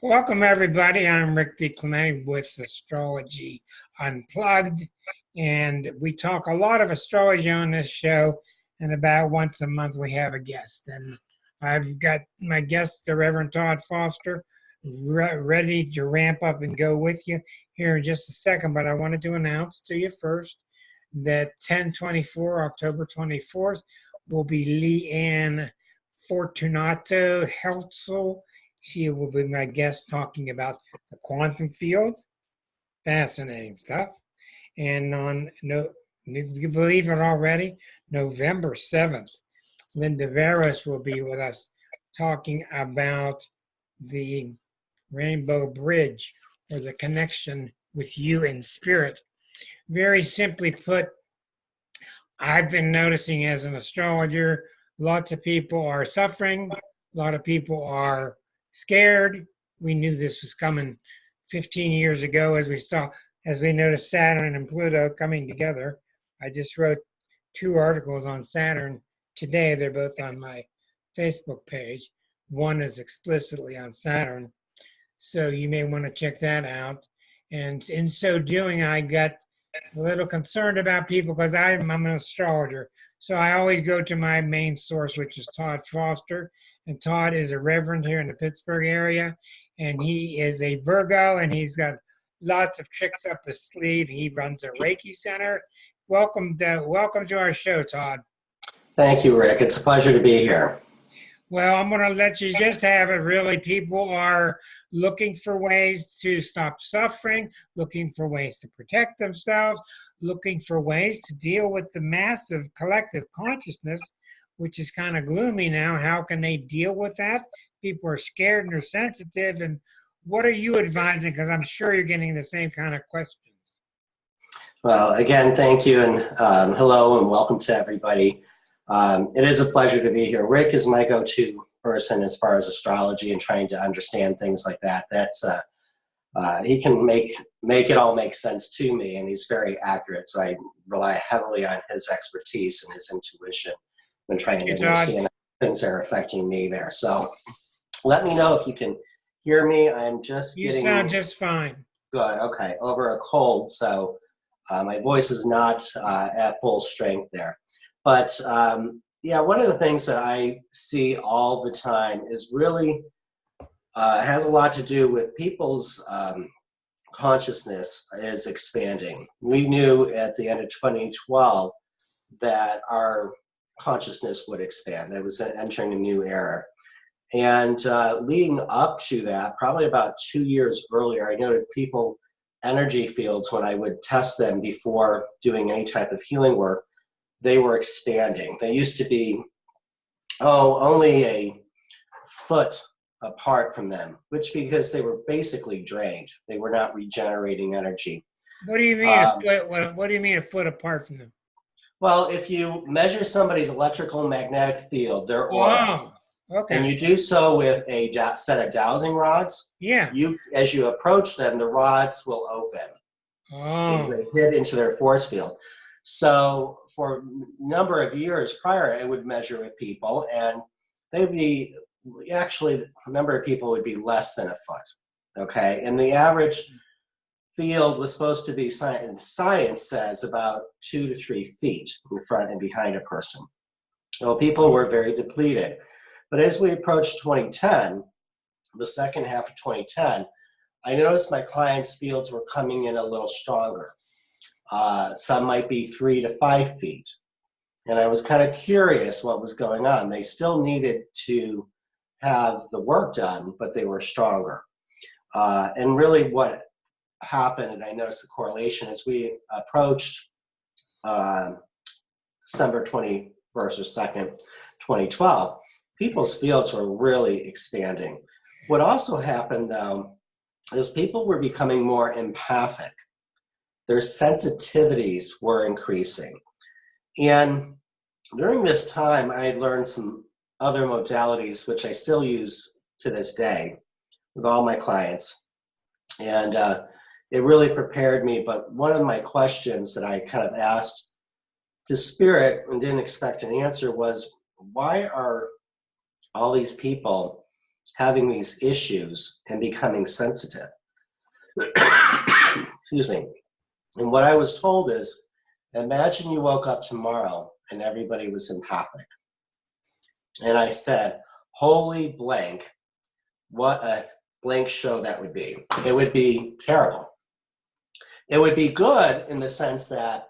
Welcome, everybody. I'm Rick DiClemente with Astrology Unplugged, and we talk a lot of astrology on this show, and about once a month we have a guest. And I've got my guest, the Reverend Tod Foster, ready to ramp up and go with you here in just a second, but I wanted to announce to you first that 10/24, October 24th, will be Leanne Fortunato Heltzel. She will be my guest talking about the quantum field. Fascinating stuff. And you believe it already, November 7th, Linda Veros will be with us talking about the Rainbow Bridge, or the connection with you in spirit. Very simply put, I've been noticing as an astrologer, lots of people are suffering, a lot of people are scared. We knew this was coming 15 years ago as we noticed Saturn and Pluto coming together. I just wrote 2 articles on Saturn today. They're both on my Facebook page. One is explicitly on Saturn, so you may want to check that out. And in so doing, I got a little concerned about people because I'm an astrologer. So I always go to my main source, which is Tod Foster. And Tod is a reverend here in the Pittsburgh area. And he is a Virgo, and he's got lots of tricks up his sleeve. He runs a Reiki center. Welcome to our show, Tod. Thank you, Rick. It's a pleasure to be here. Well, I'm going to let you just have it. Really, people are looking for ways to stop suffering, looking for ways to protect themselves, looking for ways to deal with the massive collective consciousness, which is kind of gloomy now. How can they deal with that? People are scared and they're sensitive. And what are you advising? Because I'm sure you're getting the same kind of questions. Well, again, thank you, and hello, and welcome to everybody. It is a pleasure to be here. Rick is my go-to person as far as astrology and trying to understand things like that. He can make it all make sense to me, and he's very accurate. So I rely heavily on his expertise and his intuition when trying to understand how things are affecting me there. So let me know if you can hear me. I'm just You sound just fine. Good. Okay. Over a cold, so my voice is not at full strength there. But yeah, one of the things that I see all the time is really has a lot to do with people's consciousness is expanding. We knew at the end of 2012 that our consciousness would expand. It was entering a new era. And leading up to that, probably about 2 years earlier, I noted people energy fields, when I would test them before doing any type of healing work, they were expanding. They used to be, only a foot apart from them, because they were basically drained. They were not regenerating energy. What do you mean what do you mean a foot apart from them? Well, if you measure somebody's electrical magnetic field, their aura, okay, and you do so with a set of dowsing rods, as you approach them, the rods will open because they hit into their force field. So for a number of years prior, I would measure with people, and they'd be, actually, the number of people would be less than a foot, okay? And the average field was supposed to be, science says, about 2 to 3 feet in front and behind a person. Well, people were very depleted. But as we approached 2010, the second half of 2010, I noticed my clients' fields were coming in a little stronger. Some might be 3 to 5 feet. And I was kind of curious what was going on. They still needed to have the work done, but they were stronger. And really what happened, and I noticed the correlation, as we approached December 21st or 2nd, 2012, people's fields were really expanding. What also happened, though, is people were becoming more empathic. Their sensitivities were increasing. And during this time, I had learned some other modalities, which I still use to this day with all my clients. And it really prepared me. But one of my questions that I kind of asked to Spirit and didn't expect an answer was, why are all these people having these issues and becoming sensitive. Excuse me. And what I was told is, imagine you woke up tomorrow and everybody was empathic. And I said, holy blank, what a blank show that would be. It would be terrible. It would be good in the sense that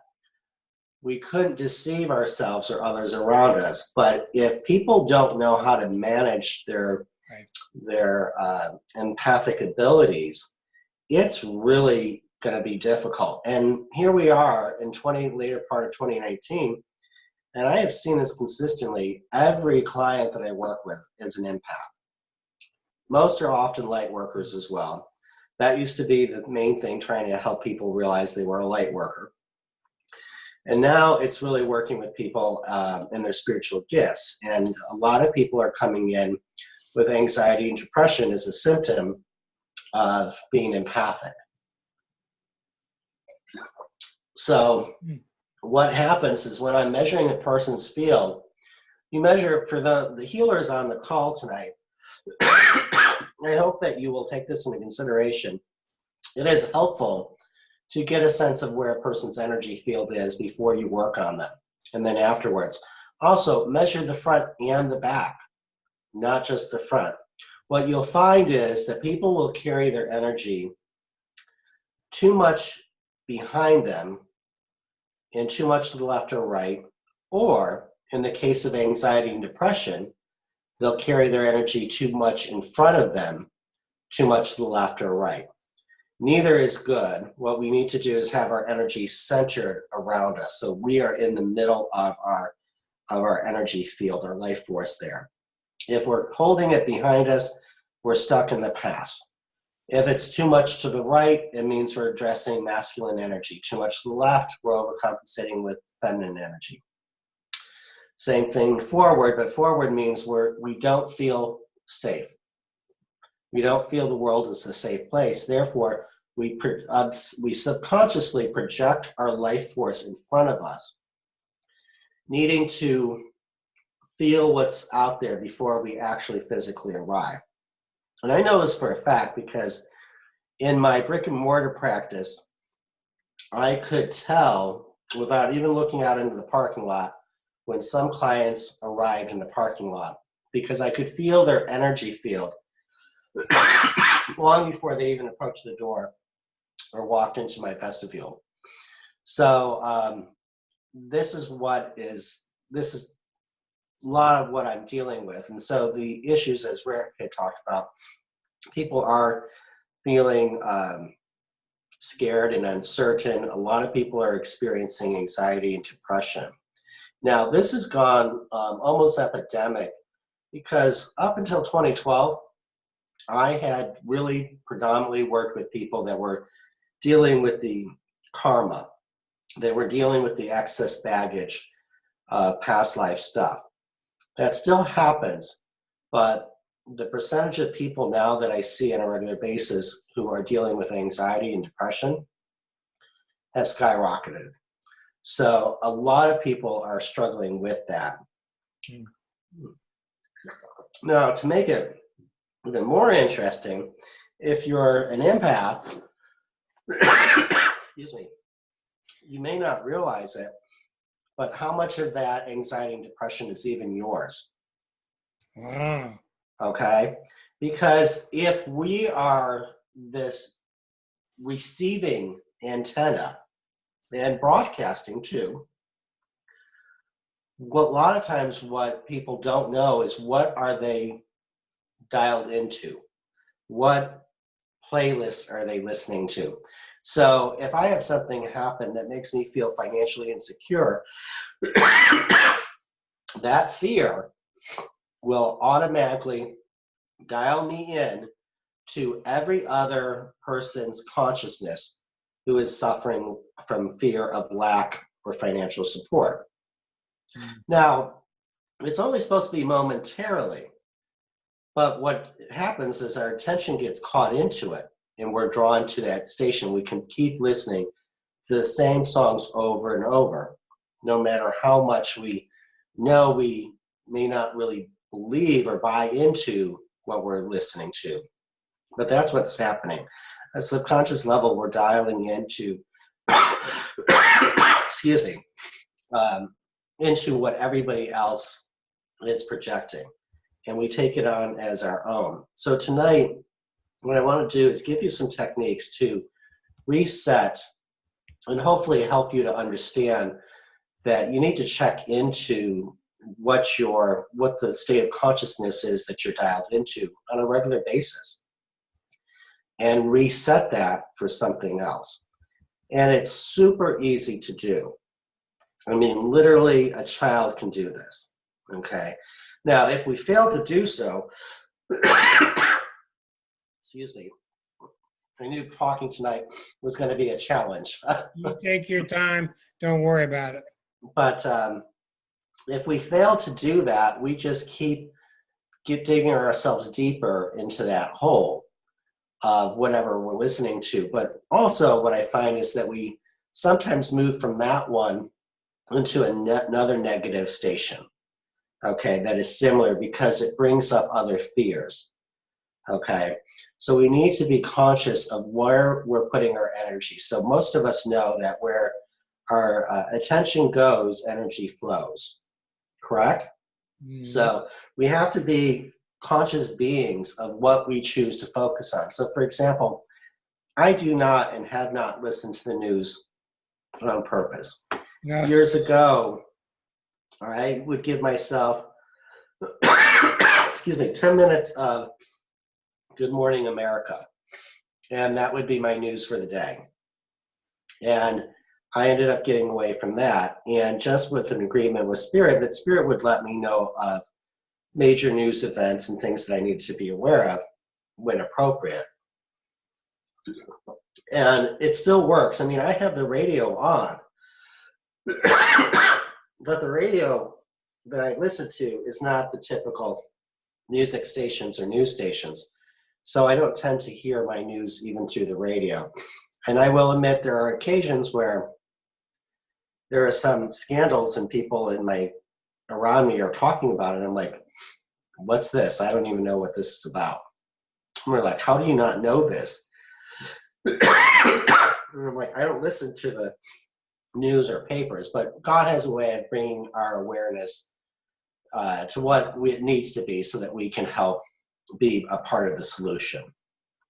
we couldn't deceive ourselves or others around us. But if people don't know how to manage their empathic abilities, it's really going to be difficult. And here we are in later part of 2019, and I have seen this consistently. Every client that I work with is an empath. Most are often light workers as well. That used to be the main thing, trying to help people realize they were a light worker. And now it's really working with people and their spiritual gifts. And a lot of people are coming in with anxiety and depression as a symptom of being empathic. So what happens is when I'm measuring a person's field, you measure for the healers on the call tonight. I hope that you will take this into consideration. It is helpful to get a sense of where a person's energy field is before you work on them, and then afterwards. Also, measure the front and the back, not just the front. What you'll find is that people will carry their energy too much behind them and too much to the left or right, or in the case of anxiety and depression, they'll carry their energy too much in front of them, too much to the left or right. Neither is good. What we need to do is have our energy centered around us. So we are in the middle of our energy field, our life force there. If we're holding it behind us, we're stuck in the past. If it's too much to the right, it means we're addressing masculine energy. Too much to the left, we're overcompensating with feminine energy. Same thing forward, but forward means we don't feel safe. We don't feel the world is a safe place. Therefore, we subconsciously project our life force in front of us, needing to feel what's out there before we actually physically arrive. And I know this for a fact because in my brick and mortar practice, I could tell without even looking out into the parking lot when some clients arrived in the parking lot, because I could feel their energy field long before they even approached the door or walked into my vestibule. So this is a lot of what I'm dealing with. And so the issues, as Rick had talked about, people are feeling scared and uncertain. A lot of people are experiencing anxiety and depression. Now, this has gone almost epidemic because up until 2012, I had really predominantly worked with people that were dealing with the karma. They were dealing with the excess baggage of past life stuff. That still happens, but the percentage of people now that I see on a regular basis who are dealing with anxiety and depression have skyrocketed. So a lot of people are struggling with that. Now, to make it even more interesting, if you're an empath, excuse me, you may not realize it, but how much of that anxiety and depression is even yours? Wow. Okay? Because if we are this receiving antenna and broadcasting too, a lot of times what people don't know is what are they dialed into? What playlists are they listening to? So if I have something happen that makes me feel financially insecure, that fear will automatically dial me in to every other person's consciousness who is suffering from fear of lack or financial support. Now, it's only supposed to be momentarily, but what happens is our attention gets caught into it and we're drawn to that station. We can keep listening to the same songs over and over, no matter how much we know we may not really believe or buy into what we're listening to. But that's what's happening. At a subconscious level, we're dialing into, excuse me, into what everybody else is projecting. And we take it on as our own. So tonight, what I want to do is give you some techniques to reset and hopefully help you to understand that you need to check into what the state of consciousness is that you're dialed into on a regular basis, and reset that for something else. And it's super easy to do. I mean, literally, a child can do this, okay? Now, if we fail to do so, excuse me, I knew talking tonight was going to be a challenge. You take your time. Don't worry about it. But if we fail to do that, we just keep digging ourselves deeper into that hole of whatever we're listening to. But also what I find is that we sometimes move from that one into another negative station, okay, that is similar because it brings up other fears, okay? So we need to be conscious of where we're putting our energy. So most of us know that where our attention goes, energy flows, correct? Mm. So we have to be conscious beings of what we choose to focus on. So for example, I do not and have not listened to the news on purpose. Yeah. Years ago, I would give myself, excuse me, 10 minutes of Good Morning America, and that would be my news for the day. And I ended up getting away from that, and just with an agreement with Spirit, that Spirit would let me know of major news events and things that I needed to be aware of when appropriate. And it still works. I mean, I have the radio on, but the radio that I listen to is not the typical music stations or news stations. So I don't tend to hear my news even through the radio. And I will admit there are occasions where there are some scandals and people around me are talking about it. I'm like, what's this? I don't even know what this is about. And they're like, how do you not know this? And I'm like, I don't listen to the news or papers, but God has a way of bringing our awareness to what it needs to be so that we can help be a part of the solution.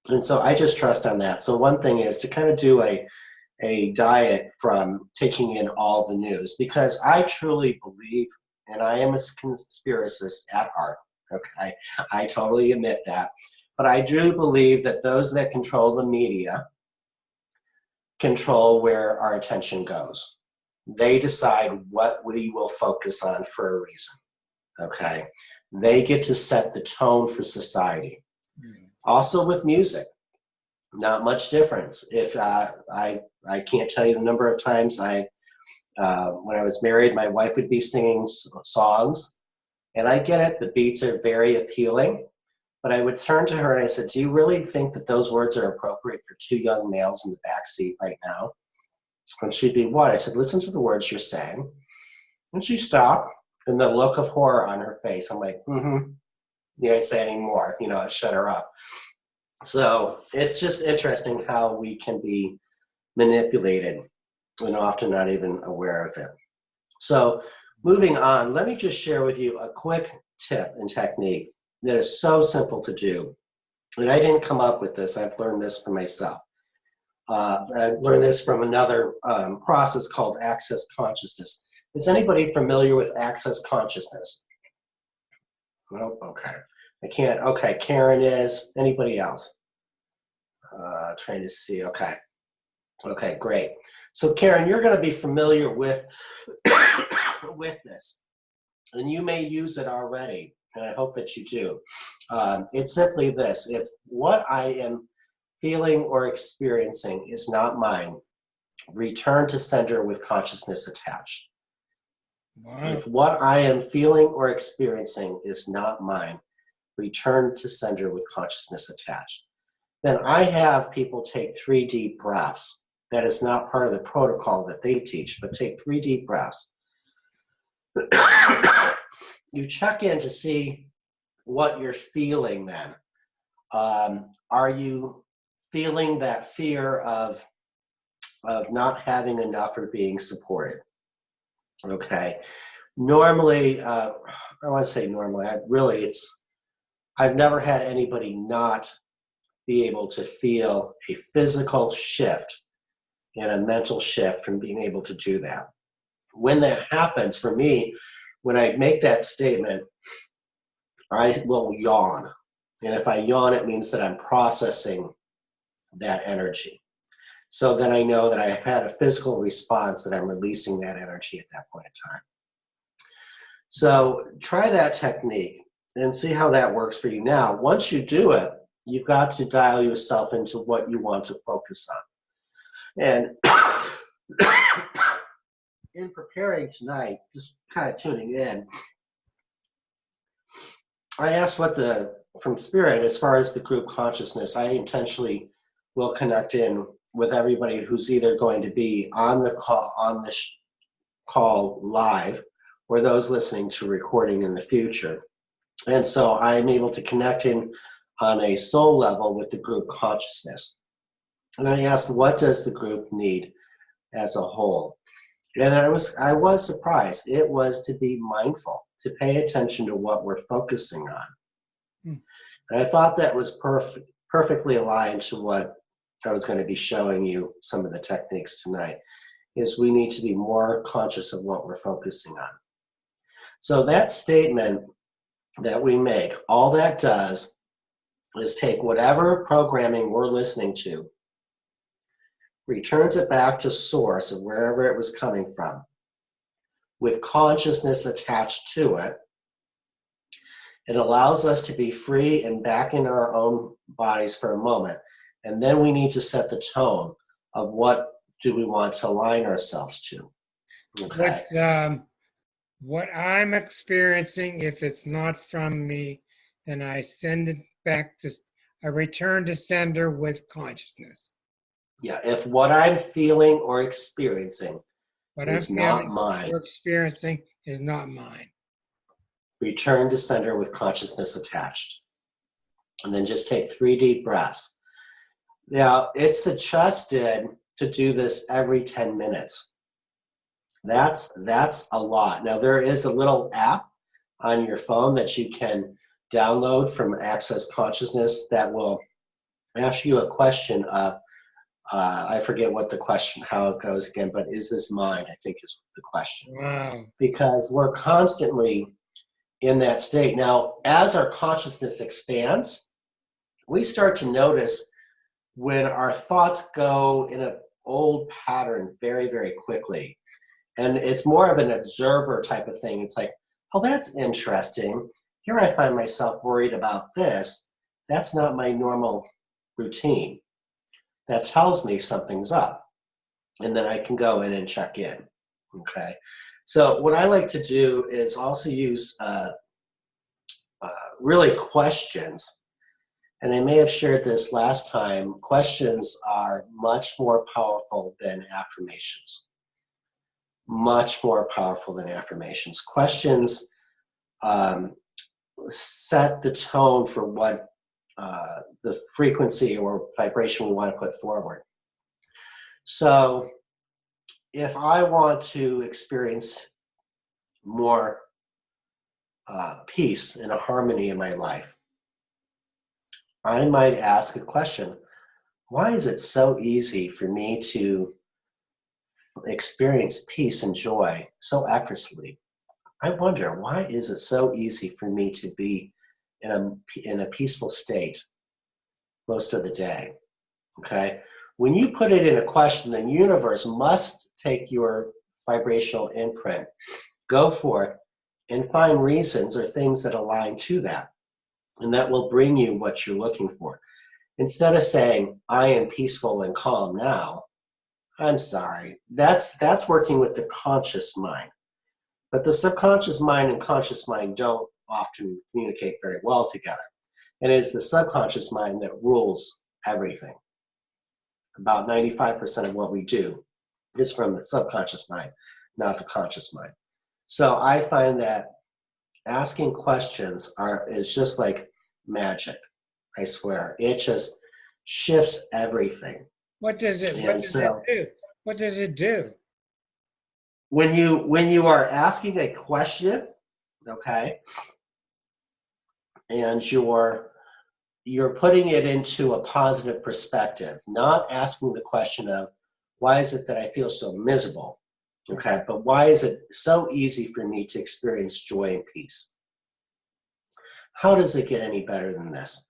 And so I just trust on that. So one thing is to kind of do a diet from taking in all the news, because I truly believe, and I am a conspiracist at heart, okay? I totally admit that. But I do believe that those that control the media control where our attention goes. They decide what we will focus on for a reason, okay? They get to set the tone for society. Also with music, not much difference. If I can't tell you the number of times when I was married, my wife would be singing songs, and I get it, the beats are very appealing, but I would turn to her and I said, do you really think that those words are appropriate for two young males in the back seat right now? And she'd be, what? I said, listen to the words you're saying. And she stopped, and the look of horror on her face, I'm like, you don't say anymore, I shut her up. So it's just interesting how we can be manipulated and often not even aware of it. So moving on, let me just share with you a quick tip and technique that is so simple to do. And I didn't come up with this. I've learned this for myself. I learned this from another process called access consciousness. Is anybody familiar with access consciousness? Well, okay. I can't. Okay, Karen is. Anybody else? Trying to see. Okay. Okay, great. So Karen, you're going to be familiar with with this, and you may use it already, and I hope that you do. It's simply this: if what I am feeling or experiencing is not mine, return to sender with consciousness attached. Wow. If what I am feeling or experiencing is not mine, return to sender with consciousness attached. Then I have people take 3 deep breaths. That is not part of the protocol that they teach, but take 3 deep breaths. You check in to see what you're feeling then. Are you feeling that fear of not having enough or being supported? Okay. Normally, I want to say normally, I've never had anybody not be able to feel a physical shift and a mental shift from being able to do that. When that happens, for me, when I make that statement, I will yawn. And if I yawn, it means that I'm processing that energy. So then I know that I've had a physical response, that I'm releasing that energy at that point in time. So try that technique and see how that works for you. Now, once you do it, you've got to dial yourself into what you want to focus on. And in preparing tonight, just kind of tuning in, I asked from Spirit, as far as the group consciousness, I intentionally will connect in with everybody who's either going to be on the call live, or those listening to recording in the future. And so I'm able to connect in on a soul level with the group consciousness. And I asked, what does the group need as a whole? And I was surprised. It was to be mindful, to pay attention to what we're focusing on. And I thought that was perfectly aligned to what I was going to be showing you, some of the techniques tonight, is we need to be more conscious of what we're focusing on. So that statement that we make, all that does is take whatever programming we're listening to, returns it back to source of wherever it was coming from, with consciousness attached to it. It allows us to be free and back in our own bodies for a moment. And then we need to set the tone of what do we want to align ourselves to. Okay. What I'm experiencing, if it's not from me, then I send it back to, I return to sender with consciousness. Yeah, if what I'm feeling or experiencing is not mine, or experiencing is not mine, return to sender with consciousness attached. And then just take 3 deep breaths. Now, it's suggested to do this every 10 minutes. That's a lot. Now, there is a little app on your phone that you can download from Access Consciousness that will ask you a question of, I forget what the question, how it goes again, but is this mine, I think is the question. Wow. Because we're constantly in that state. Now, as our consciousness expands, we start to notice when our thoughts go in an old pattern very, very quickly. And it's more of an observer type of thing. It's like, oh, that's interesting. Here I find myself worried about this. That's not my normal routine. That tells me something's up. And then I can go in and check in. Okay. So what I like to do is also use really questions. And I may have shared this last time. Questions are much more powerful than affirmations. Much more powerful than affirmations. Questions set the tone for what the frequency or vibration we want to put forward. So if I want to experience more peace and a harmony in my life, I might ask a question. Why is it so easy for me to experience peace and joy so effortlessly? I wonder, why is it so easy for me to be in a peaceful state most of the day? Okay. When you put it in a question, the universe must take your vibrational imprint, go forth, and find reasons or things that align to that. And that will bring you what you're looking for. Instead of saying, I am peaceful and calm now, I'm sorry. That's working with the conscious mind. But the subconscious mind and conscious mind don't often communicate very well together. And it's the subconscious mind that rules everything. About 95% of what we do is from the subconscious mind, not the conscious mind. So I find that asking questions is just like magic. I swear. It just shifts everything. What does it do? What does it do? When you are asking a question, okay, and you're putting it into a positive perspective, not asking the question of why is it that I feel so miserable, okay, but why is it so easy for me to experience joy and peace? How does it get any better than this?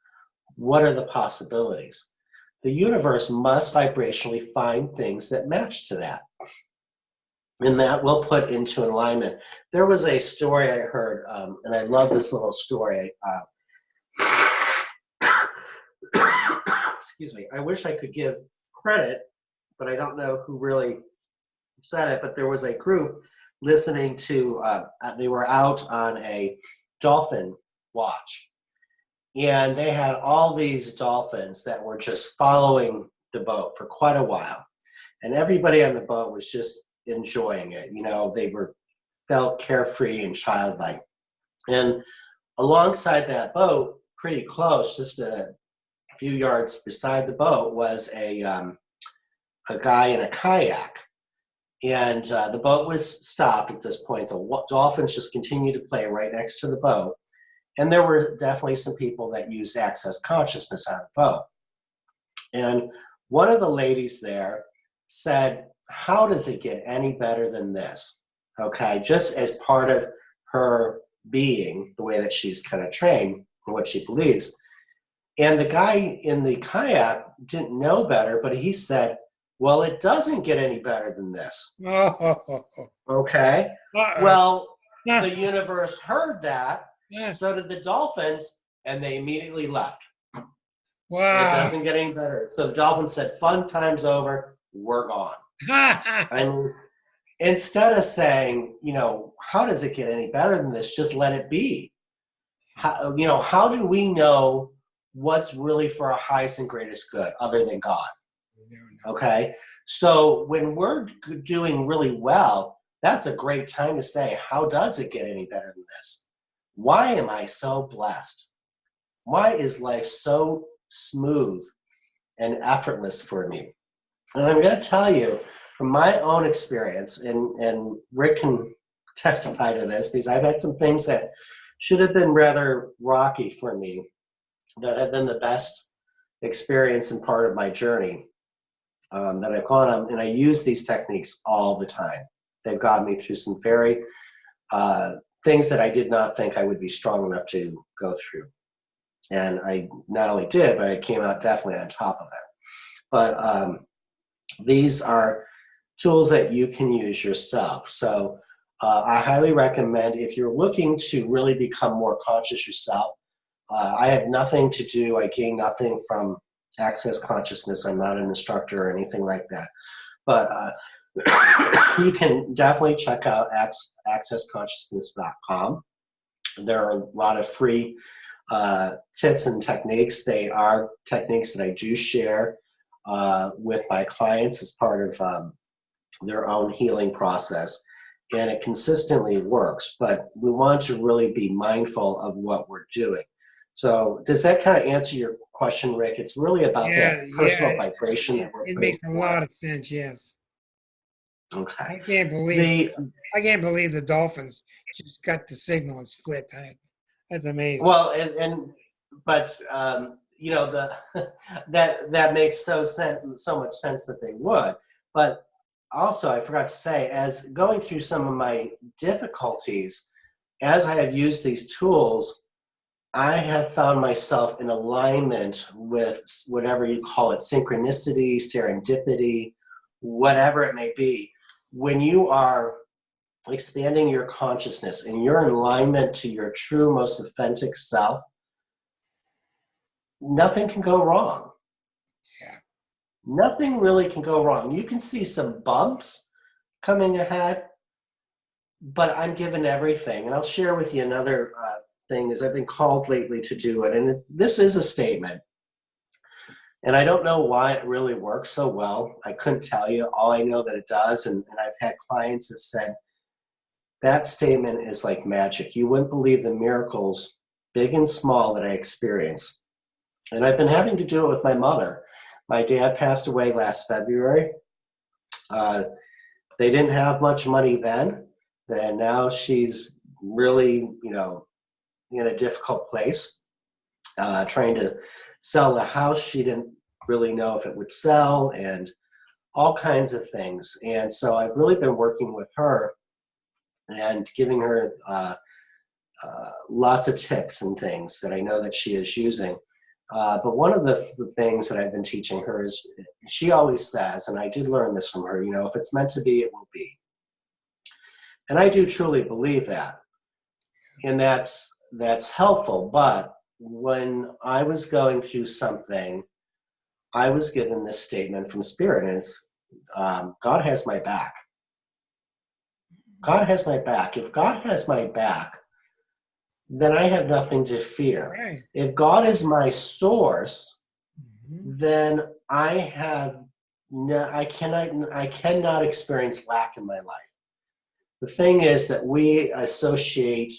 What are the possibilities? The universe must vibrationally find things that match to that. And that will put into alignment. There was a story I heard, and I love this little story. Excuse me. I wish I could give credit, but I don't know who really said it. But there was a group listening to, they were out on a dolphin watch. And they had all these dolphins that were just following the boat for quite a while. And everybody on the boat was just enjoying it. You know, they felt carefree and childlike. And alongside that boat, pretty close, just a few yards beside the boat, was a guy in a kayak. And the boat was stopped at this point. The dolphins just continued to play right next to the boat. And there were definitely some people that used access consciousness on the boat. And one of the ladies there said, how does it get any better than this? Okay, just as part of her being, the way that she's kind of trained and what she believes. And the guy in the kayak didn't know better, but he said, well, it doesn't get any better than this. Okay, well, the universe heard that. Yeah. So did the dolphins, and they immediately left. Wow. It doesn't get any better. So the dolphins said, fun time's over, we're gone. And instead of saying, you know, how does it get any better than this? Just let it be. How do we know what's really for our highest and greatest good other than God? Okay? So when we're doing really well, that's a great time to say, how does it get any better than this? Why am I so blessed? Why is life so smooth and effortless for me? And I'm going to tell you from my own experience, and Rick can testify to this, because I've had some things that should have been rather rocky for me that have been the best experience and part of my journey that I've gone on. And I use these techniques all the time. They've gotten me through some very things that I did not think I would be strong enough to go through. And I not only did, but I came out definitely on top of it. But these are tools that you can use yourself. So I highly recommend, if you're looking to really become more conscious yourself, I have nothing to do, I gain nothing from access consciousness. I'm not an instructor or anything like that. But you can definitely check out accessconsciousness.com. There are a lot of free tips and techniques. They are techniques that I do share with my clients as part of their own healing process. And it consistently works, but we want to really be mindful of what we're doing. So does that kind of answer your question, Rick? It's really about that personal vibration that we're putting makes a forth. lot of sense, yes. Okay. I can't believe the dolphins just got the signal and split. That's amazing. Well, but you know, that makes so much sense that they would. But also, I forgot to say, as going through some of my difficulties, as I have used these tools, I have found myself in alignment with whatever you call it, synchronicity, serendipity, whatever it may be. When you are expanding your consciousness and you're in alignment to your true, most authentic self, nothing can go wrong. Yeah. Nothing really can go wrong. You can see some bumps coming ahead, but I'm given everything. And I'll share with you another thing is I've been called lately to do it. And this is a statement. And I don't know why it really works so well. I couldn't tell you. All I know that it does. And I've had clients that said that statement is like magic. You wouldn't believe the miracles, big and small, that I experience. And I've been having to do it with my mother. My dad passed away last February. They didn't have much money then. And now she's really, in a difficult place, trying to sell a house. She didn't really know if it would sell and all kinds of things. And so I've really been working with her and giving her lots of tips and things that I know that she is using. But one of the things that I've been teaching her is, she always says, and I did learn this from her, if it's meant to be, it will be. And I do truly believe that. And that's helpful. But when I was going through something, I was given this statement from Spirit, and it's, God has my back. God has my back. If God has my back, then I have nothing to fear. Right. If God is my source, then I cannot experience lack in my life. The thing is that we associate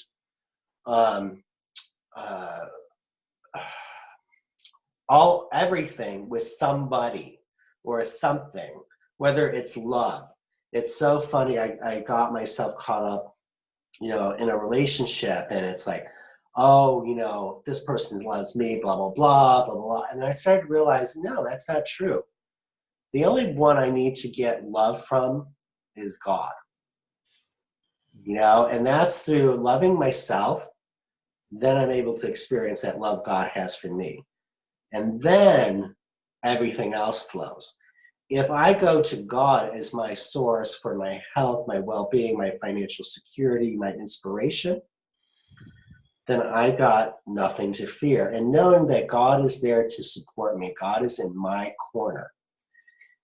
everything with somebody or something, whether it's love. It's so funny. I got myself caught up, in a relationship, and it's like, oh, this person loves me, blah, blah, blah, blah, blah. And I started to realize, no, that's not true. The only one I need to get love from is God. And that's through loving myself. Then I'm able to experience that love God has for me. And then everything else flows. If I go to God as my source for my health, my well-being, my financial security, my inspiration, then I got nothing to fear. And knowing that God is there to support me, God is in my corner.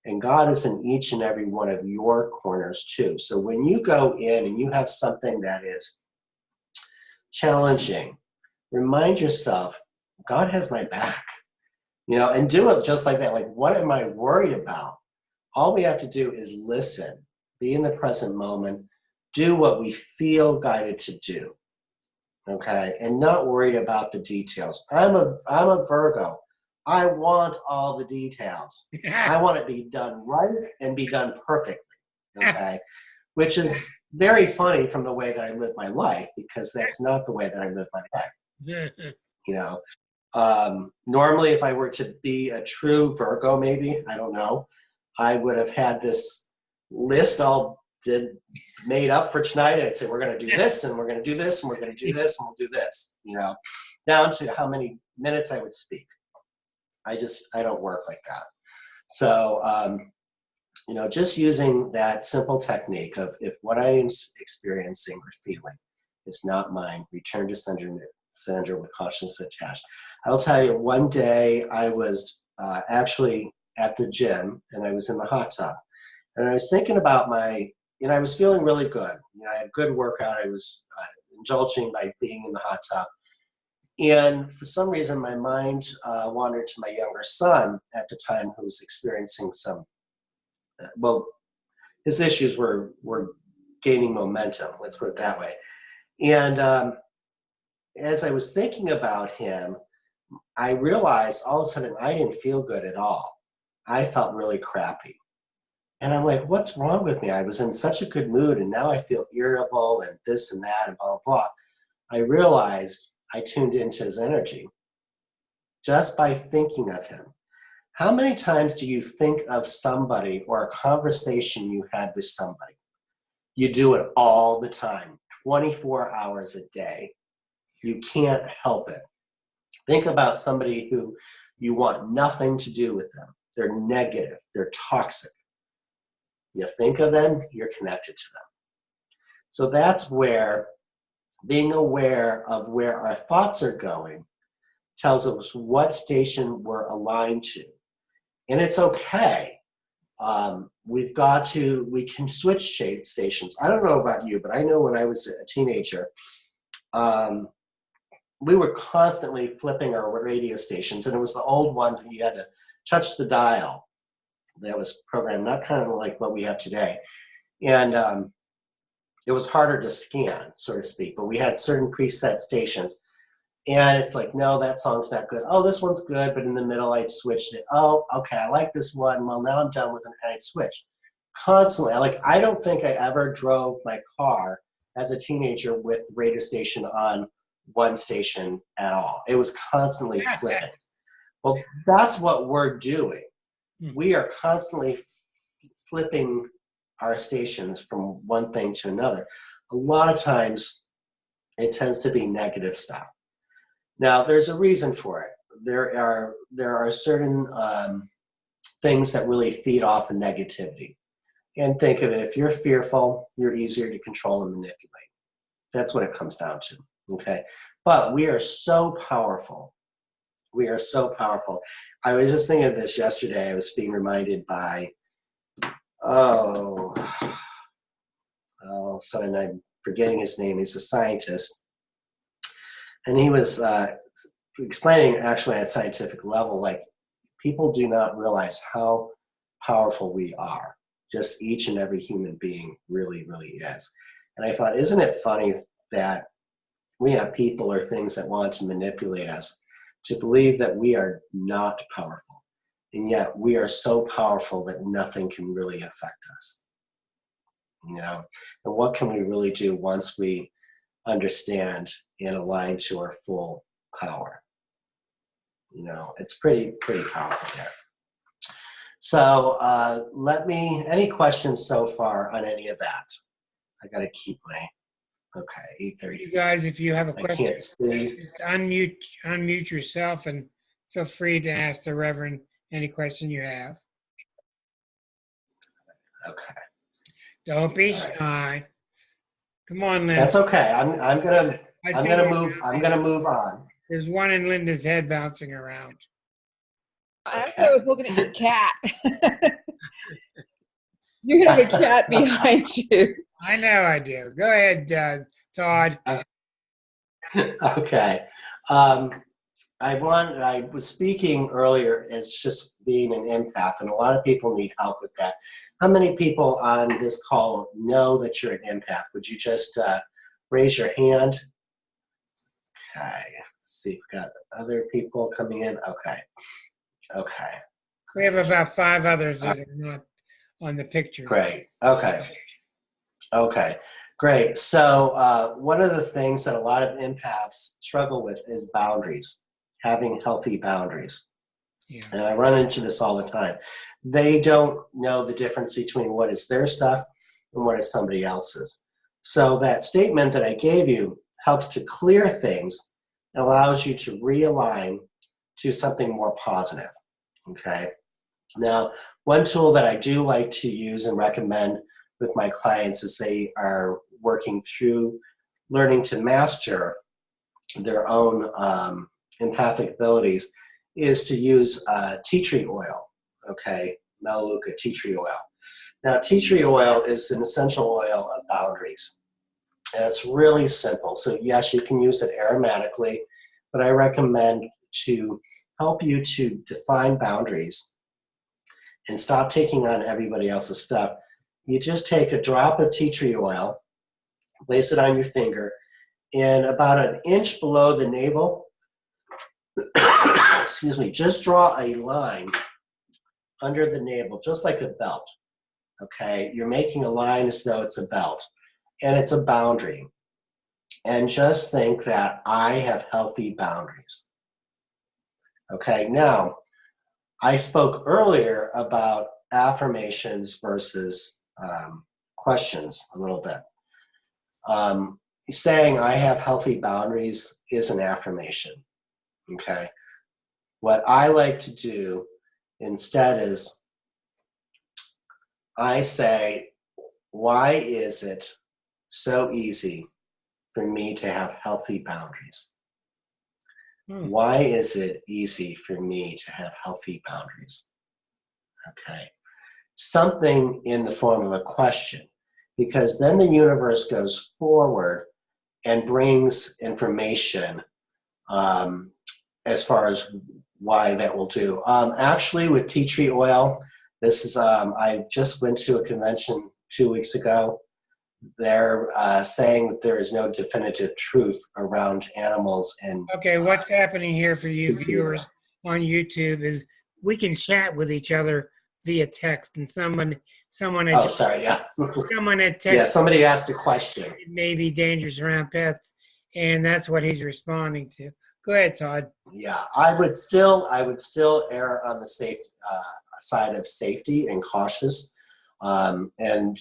And God is in each and every one of your corners too. So when you go in and you have something that is challenging, remind yourself, God has my back, and do it just like that. Like, what am I worried about? All we have to do is listen, be in the present moment, do what we feel guided to do, okay? And not worried about the details. I'm a Virgo. I want all the details. I want it to be done right and be done perfectly, okay? Which is very funny from the way that I live my life, because that's not the way that I live my life. Normally, if I were to be a true Virgo, maybe, I don't know, I would have had this list all made up for tonight. I'd say, we're going to do this, and we're going to do this, and we're going to do this, and we'll do this, down to how many minutes I would speak. I don't work like that. So, just using that simple technique of, if what I am experiencing or feeling is not mine, return to sender with consciousness attached. I'll tell you, one day I was actually at the gym, and I was in the hot tub, and I was thinking about I was feeling really good. I had a good workout. I was indulging by being in the hot tub. And for some reason, my mind wandered to my younger son at the time, who was experiencing some, his issues were gaining momentum, let's put it that way. And as I was thinking about him, I realized all of a sudden I didn't feel good at all. I felt really crappy. And I'm like, what's wrong with me? I was in such a good mood, and now I feel irritable and this and that and blah, blah, blah. I realized I tuned into his energy just by thinking of him. How many times do you think of somebody or a conversation you had with somebody? You do it all the time, 24 hours a day. You can't help it. Think about somebody who you want nothing to do with them. They're negative. They're toxic. You think of them, you're connected to them. So that's where being aware of where our thoughts are going tells us what station we're aligned to. And it's okay. We can switch stations. I don't know about you, but I know when I was a teenager, we were constantly flipping our radio stations, and it was the old ones where you had to touch the dial. That was programmed, not kind of like what we have today. And it was harder to scan, so to speak, but we had certain preset stations. And it's like, no, that song's not good. Oh, this one's good, but in the middle I switched it. Oh, okay, I like this one. Well, now I'm done with it, and I switched. Constantly, I don't think I ever drove my car as a teenager with the radio station on one station at all. It was constantly flipping. Well, that's what we're doing. We are constantly flipping our stations from one thing to another. A lot of times, it tends to be negative stuff. Now, there's a reason for it. There are certain things that really feed off of negativity. And think of it, if you're fearful, you're easier to control and manipulate. That's what it comes down to, okay? But we are so powerful. We are so powerful. I was just thinking of this yesterday. I was being reminded by, suddenly I'm forgetting his name. He's a scientist. And he was explaining, actually at a scientific level, like, people do not realize how powerful we are. Just each and every human being really, really is. And I thought, isn't it funny that we have people or things that want to manipulate us to believe that we are not powerful. And yet we are so powerful that nothing can really affect us. You know, and what can we really do once we understand and align to our full power? You know, it's pretty powerful there. So any questions so far on any of that? I got to keep okay, 8:30. You guys, if you have a question, I can't see. Just unmute yourself and feel free to ask the Reverend any question you have. Okay. Don't be shy. Come on, Linda. That's okay. I'm gonna move on. There's one in Linda's head bouncing around. I was looking at your cat. You have a cat behind you. I know I do. Go ahead, Todd. Okay. I was speaking earlier as just being an empath, and a lot of people need help with that. How many people on this call know that you're an empath? Would you just raise your hand? Okay. Let's see if we've got other people coming in. Okay. We have about 5 others that are not on the picture. Great. Okay. Great. So one of the things that a lot of empaths struggle with is boundaries, having healthy boundaries. Yeah. And I run into this all the time. They don't know the difference between what is their stuff and what is somebody else's. So that statement that I gave you helps to clear things, allows you to realign to something more positive. Okay. Now, one tool that I do like to use and recommend with my clients as they are working through learning to master their own empathic abilities is to use tea tree oil, okay, Melaleuca tea tree oil. Now, tea tree oil is an essential oil of boundaries, and it's really simple. So yes, you can use it aromatically, but I recommend to help you to define boundaries and stop taking on everybody else's stuff. You just take a drop of tea tree oil, place it on your finger, and about an inch below the navel, excuse me, just draw a line under the navel, just like a belt, okay? You're making a line as though it's a belt, and it's a boundary. And just think that I have healthy boundaries. Okay, now, I spoke earlier about affirmations versus questions a little bit. Saying I have healthy boundaries is an affirmation, okay? What I like to do instead is I say, why is it so easy for me to have healthy boundaries? Why is it easy for me to have healthy boundaries? Okay. Something in the form of a question, because then the universe goes forward and brings information as far as why that will do. Actually, with tea tree oil, this is, I just went to a convention 2 weeks ago they're saying that there is no definitive truth around animals. And okay, what's happening here for you viewers on YouTube is we can chat with each other via text, and someone had sorry, yeah. someone had texted. Yeah, somebody asked a question. It may be dangerous around pets, and that's what he's responding to. Go ahead, Tod. Yeah, I would still err on the safe side of safety and cautious, and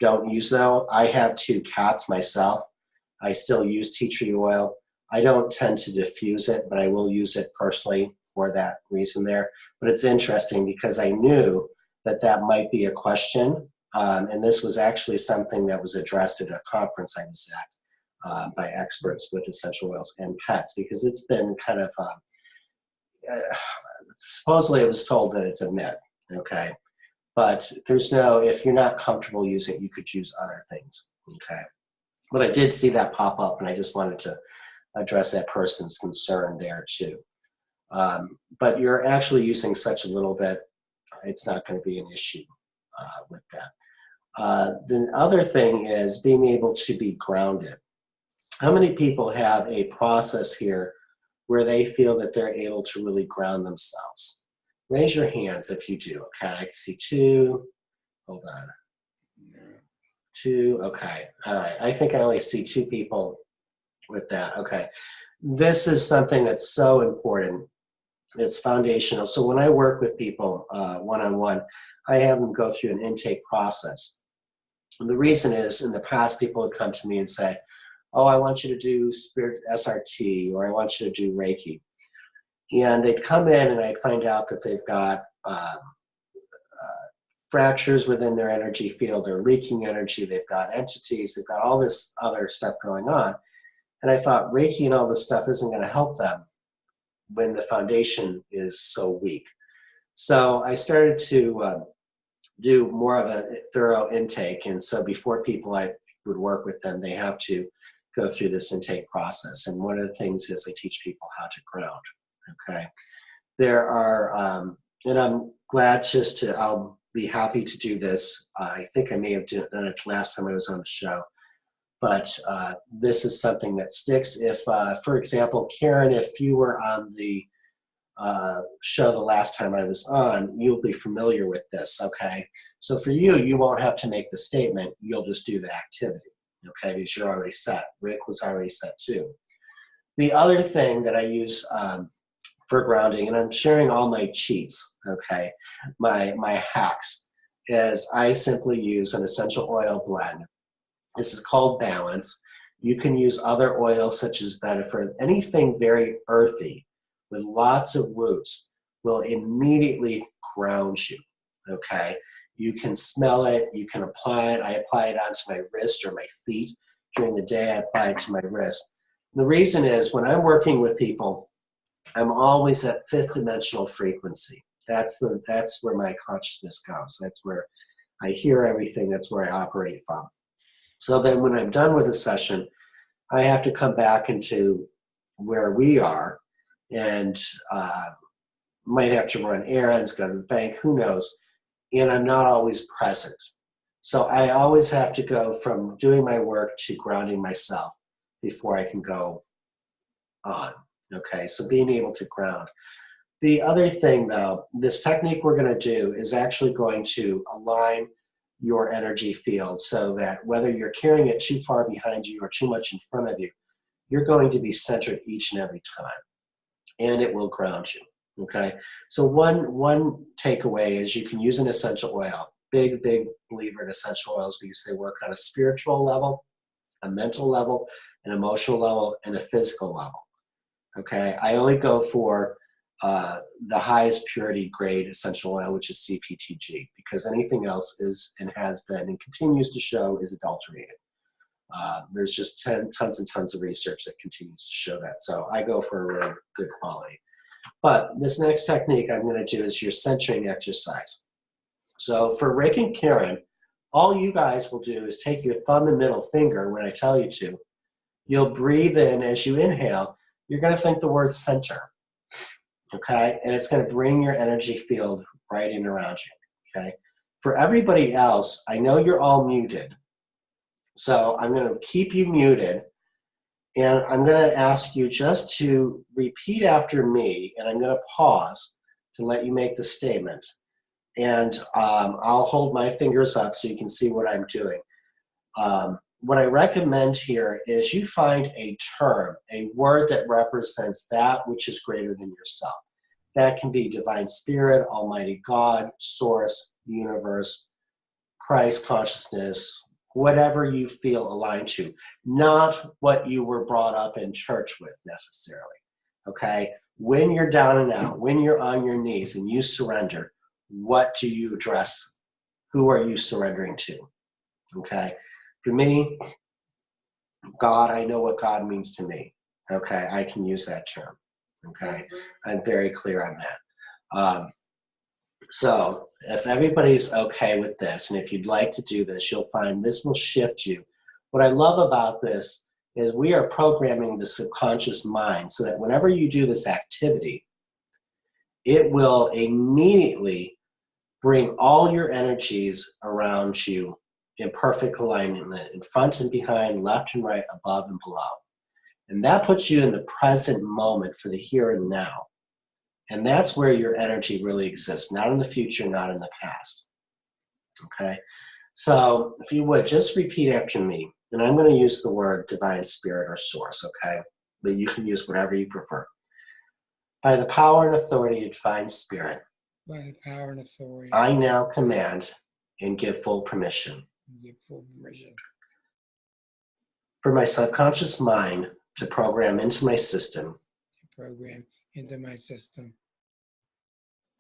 don't use that. I have 2 cats myself. I still use tea tree oil. I don't tend to diffuse it, but I will use it personally for that reason there. But it's interesting because I knew that might be a question, and this was actually something that was addressed at a conference I was at by experts with essential oils and pets, because it's been kind of supposedly it was told that it's a myth, okay? But if you're not comfortable using it, you could use other things, okay? But I did see that pop up, and I just wanted to address that person's concern there too. But you're actually using such a little bit, it's not going to be an issue with that. The other thing is being able to be grounded. How many people have a process here where they feel that they're able to really ground themselves? Raise your hands if you do. Okay, I see 2. Hold on. 2. Okay. All right. I think I only see 2 people with that. Okay. This is something that's so important. It's foundational. So when I work with people one-on-one, I have them go through an intake process. And the reason is, in the past, people would come to me and say, oh, I want you to do spirit SRT, or I want you to do Reiki. And they'd come in and I'd find out that they've got fractures within their energy field, they're leaking energy, they've got entities, they've got all this other stuff going on. And I thought Reiki and all this stuff isn't going to help them when the foundation is so weak. So I started to do more of a thorough intake. And so before I would work with them, they have to go through this intake process. And one of the things is I teach people how to ground, okay? There are, and I'm glad I'll be happy to do this. I think I may have done it last time I was on the show, but this is something that sticks. If, for example, Karen, if you were on the show the last time I was on, you'll be familiar with this, okay? So for you, you won't have to make the statement, you'll just do the activity, okay, because you're already set. Rick was already set too. The other thing that I use for grounding, and I'm sharing all my cheats, okay, my hacks, is I simply use an essential oil blend. This is called Balance. You can use other oils such as vetiver. Anything very earthy with lots of roots will immediately ground you, okay? You can smell it, you can apply it. I apply it onto my wrist or my feet. During the day, I apply it to my wrist. And the reason is when I'm working with people, I'm always at 5th dimensional frequency. That's where my consciousness goes. That's where I hear everything. That's where I operate from. So then when I'm done with a session, I have to come back into where we are and might have to run errands, go to the bank, who knows. And I'm not always present. So I always have to go from doing my work to grounding myself before I can go on. Okay, so being able to ground. The other thing, though, this technique we're going to do is actually going to align your energy field so that whether you're carrying it too far behind you or too much in front of you, you're going to be centered each and every time, and it will ground you. Okay, so one takeaway is you can use an essential oil. Big believer in essential oils because they work on a spiritual level, a mental level, an emotional level, and a physical level. Okay, I only go for the highest purity grade essential oil, which is CPTG, because anything else is and has been and continues to show is adulterated. There's just tons and tons of research that continues to show that. So I go for a really good quality. But this next technique I'm going to do is your centering exercise. So for Rick and Karen, all you guys will do is take your thumb and middle finger when I tell you to. You'll breathe in as you inhale. You're going to think the word center, okay? And it's going to bring your energy field right in around you, okay? For everybody else, I know you're all muted, So I'm going to keep you muted, and I'm going to ask you just to repeat after me, and I'm going to pause to let you make the statement. And I'll hold my fingers up so you can see what I'm doing. What I recommend here is you find a term, a word that represents that which is greater than yourself. That can be divine spirit, almighty God, source, universe, Christ consciousness, whatever you feel aligned to, not what you were brought up in church with necessarily, okay? When you're down and out, when you're on your knees and you surrender, what do you address? Who are you surrendering to, okay? For me, God, I know what God means to me, okay? I can use that term, okay? I'm very clear on that. So if everybody's okay with this, and if you'd like to do this, you'll find this will shift you. What I love about this is we are programming the subconscious mind so that whenever you do this activity, it will immediately bring all your energies around you in perfect alignment, in front and behind, left and right, above and below. And that puts you in the present moment for the here and now. And that's where your energy really exists, not in the future, not in the past. Okay? So if you would, just repeat after me. And I'm going to use the word divine spirit or source, okay? But you can use whatever you prefer. By the power and authority of divine spirit, by the power and authority, I now command and give full permission. For my subconscious mind to program into my system.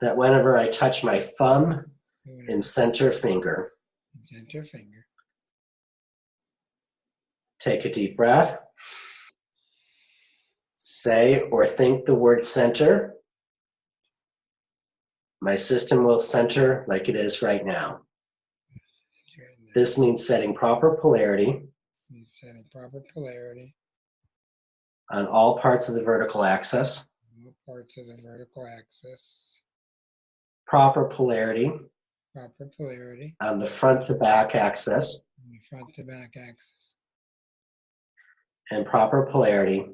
That whenever I touch my thumb and center finger, take a deep breath, say or think the word center. My system will center like it is right now. This means setting proper polarity on all parts of the vertical axis. Proper polarity on the front to back axis. And proper polarity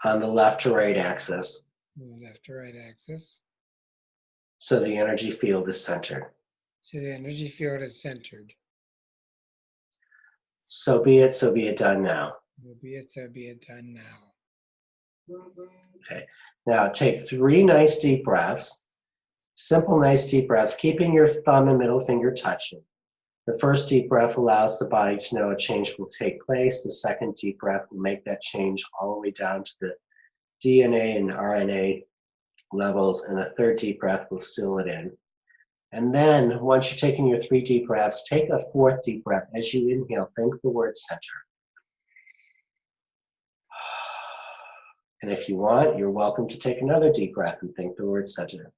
on the left to right axis. So the energy field is centered. So be it done now. Okay. Now take 3 nice deep breaths. Simple, nice deep breaths, keeping your thumb and middle finger touching. The first deep breath allows the body to know a change will take place. The second deep breath will make that change all the way down to the DNA and RNA levels. And the third deep breath will seal it in. And then once you're taking your 3 deep breaths, take a 4th deep breath. As you inhale, think the word center. And if you want, you're welcome to take another deep breath and think the word center.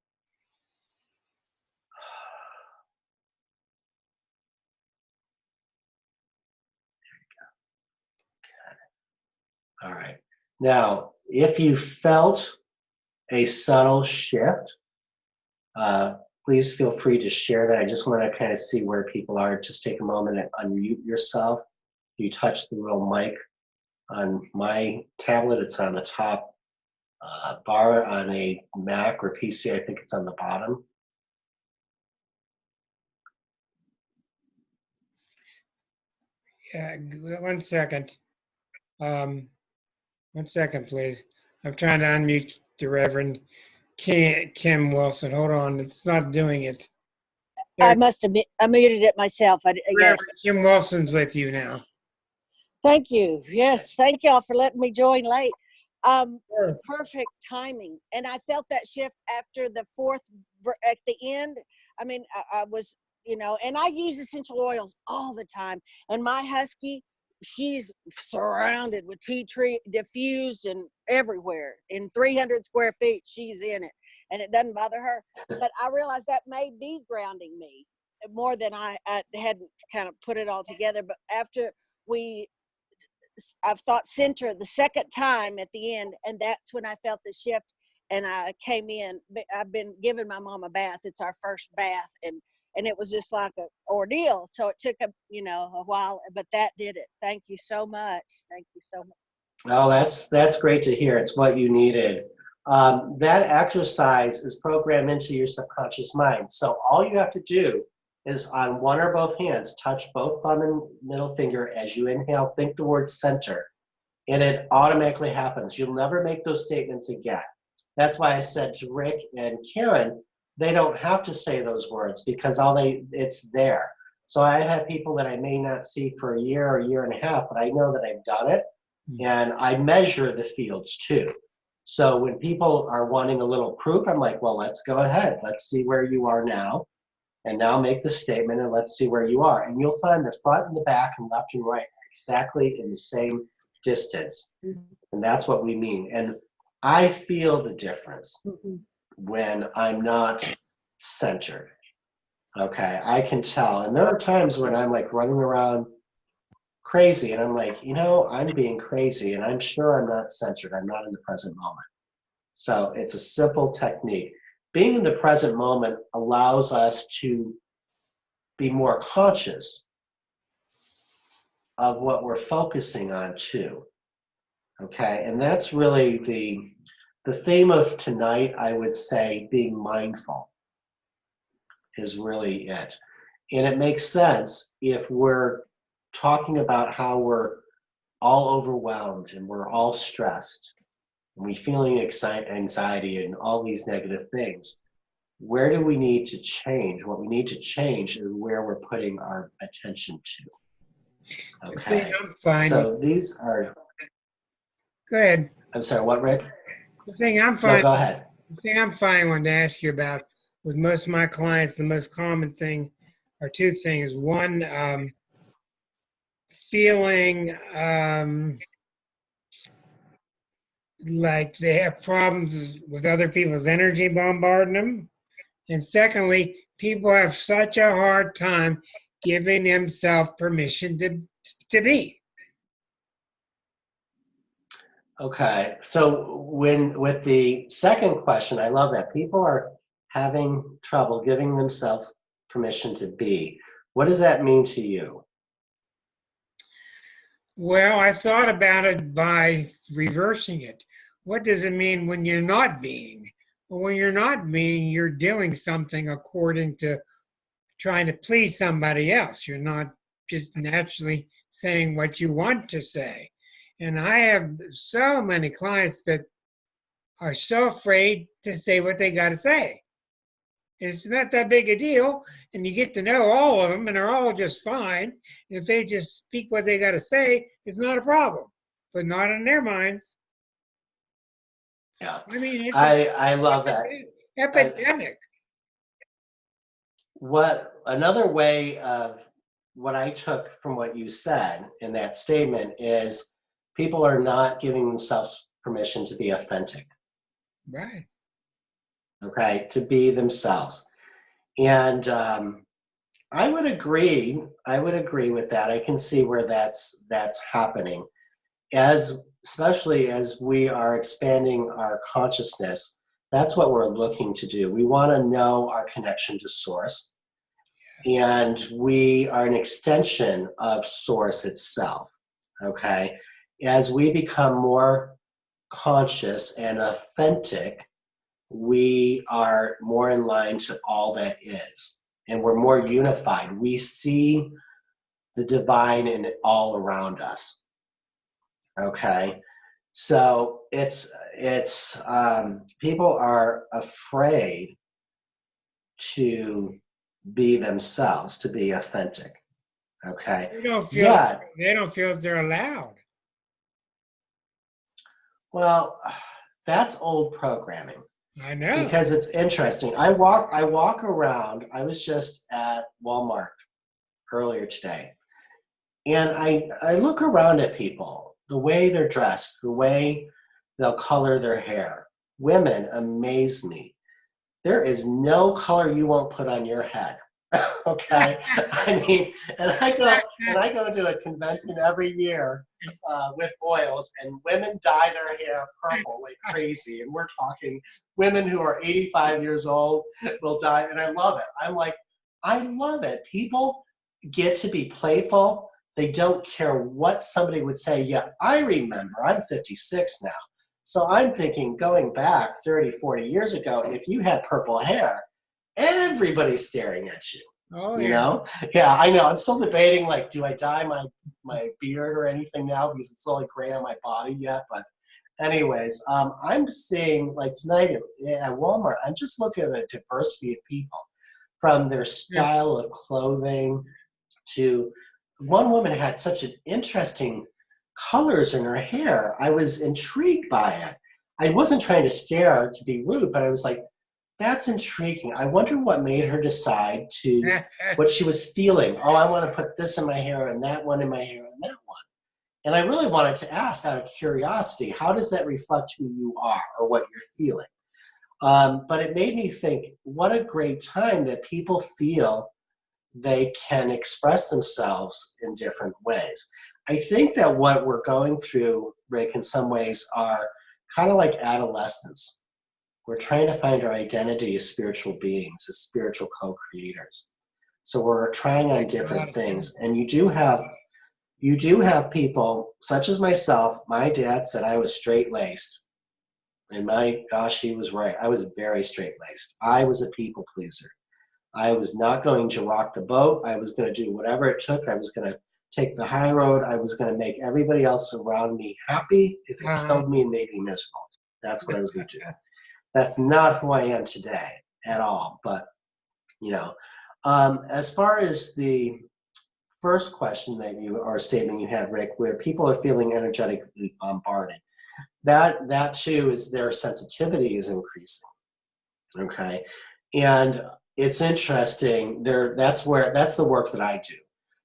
All right. Now, if you felt a subtle shift, please feel free to share that. I just want to kind of see where people are. Just take a moment and unmute yourself. You touch the little mic on my tablet. It's on the top bar. On a Mac or PC, I think it's on the bottom. Yeah, 1 second. 1 second, please. I'm trying to unmute the Reverend Kim Wilson. Hold on, it's not doing it. I must have muted it myself, I guess. Kim Wilson's with you now. Thank you. Yes, thank y'all for letting me join late. Sure. Perfect timing. And I felt that shift after the 4th at the end. I mean, I was, and I use essential oils all the time. And my husky, she's surrounded with tea tree diffused and everywhere. In 300 square feet, she's in it. And it doesn't bother her. But I realized that may be grounding me more than I hadn't kind of put it all together. But after I've thought center the second time at the end, and that's when I felt the shift. And I came in. I've been giving my mom a bath. It's our first bath, and and it was just like an ordeal. So it took a while, but that did it. Thank you so much. Thank you so much. Oh, that's great to hear. It's what you needed. That exercise is programmed into your subconscious mind. So all you have to do is on one or both hands, touch both thumb and middle finger as you inhale, think the word center, and it automatically happens. You'll never make those statements again. That's why I said to Rick and Karen, they don't have to say those words because it's there. So I have people that I may not see for a year or a year and a half, but I know that I've done it, and I measure the fields too. So when people are wanting a little proof, I'm like, well, let's go ahead. Let's see where you are now. And now make the statement and let's see where you are. And you'll find the front and the back and left and right are exactly in the same distance. And that's what we mean. And I feel the difference when I'm not centered. Okay, I can tell. And there are times when I'm like running around crazy and I'm like, I'm being crazy and I'm sure I'm not centered. I'm not in the present moment. So it's a simple technique. Being in the present moment allows us to be more conscious of what we're focusing on too. Okay, and that's really the theme of tonight. I would say being mindful is really it. And it makes sense if we're talking about how we're all overwhelmed and we're all stressed and we're feeling anxiety and all these negative things. Where do we need to change? What we need to change is where we're putting our attention to. Okay. So these are. Go ahead. I'm sorry, what, Rick? The thing I'm finding. No, go ahead. The thing I'm finding, wanted to ask you about with most of my clients, the most common thing are two things. One, feeling like they have problems with other people's energy bombarding them. And secondly, people have such a hard time giving themselves permission to be. Okay, so with the second question, I love that. People are having trouble giving themselves permission to be. What does that mean to you? Well, I thought about it by reversing it. What does it mean when you're not being? Well, when you're not being, you're doing something according to trying to please somebody else. You're not just naturally saying what you want to say. And I have so many clients that are so afraid to say what they got to say. It's not that big a deal, and you get to know all of them, and they're all just fine. And if they just speak what they got to say, it's not a problem, but not in their minds. Yeah, I mean, it's I love that. Epidemic. Another way of what I took from what you said in that statement is people are not giving themselves permission to be authentic. Right. Okay, to be themselves. And I would agree with that. I can see where that's happening. Especially as we are expanding our consciousness, that's what we're looking to do. We want to know our connection to Source. And we are an extension of Source itself. Okay? As we become more conscious and authentic, we are more in line to all that is, and we're more unified. We see the divine in all around us. Okay, so it's people are afraid to be themselves, to be authentic. Okay, they don't feel they're allowed. Well, that's old programming. I know. Because it's interesting. I walk around. I was just at Walmart earlier today. And I look around at people, the way they're dressed, the way they'll color their hair. Women amaze me. There is no color you won't put on your head. Okay? I mean, and I go to a convention every year with oils, and women dye their hair purple like crazy. And we're talking women who are 85 years old will dye, and I love it. I'm like, I love it. People get to be playful. They don't care what somebody would say. Yeah, I remember, I'm 56 now. So I'm thinking going back 30, 40 years ago, if you had purple hair, everybody's staring at you. Oh, you know? Yeah, I know. I'm still debating, like, do I dye my beard or anything now because it's only gray on my body yet? But anyways, I'm seeing, like tonight at Walmart, I'm just looking at the diversity of people from their style of clothing to one woman had such an interesting colors in her hair. I was intrigued by it. I wasn't trying to stare to be rude, but I was like, that's intriguing. I wonder what made her decide to, what she was feeling. Oh, I want to put this in my hair and that one in my hair and that one. And I really wanted to ask out of curiosity, how does that reflect who you are or what you're feeling? But it made me think, what a great time that people feel they can express themselves in different ways. I think that what we're going through, Rick, in some ways are kind of like adolescence. We're trying to find our identity as spiritual beings, as spiritual co-creators. So we're trying on different things. And you do have people such as myself. My dad said I was straight-laced. And my gosh, he was right. I was very straight-laced. I was a people pleaser. I was not going to rock the boat. I was going to do whatever it took. I was going to take the high road. I was going to make everybody else around me happy if it killed me and made me miserable. That's what I was going to do. That's not who I am today at all. But, as far as the first question that or statement you had, Rick, where people are feeling energetically bombarded, that too is their sensitivity is increasing. Okay. And it's interesting. That's the work that I do.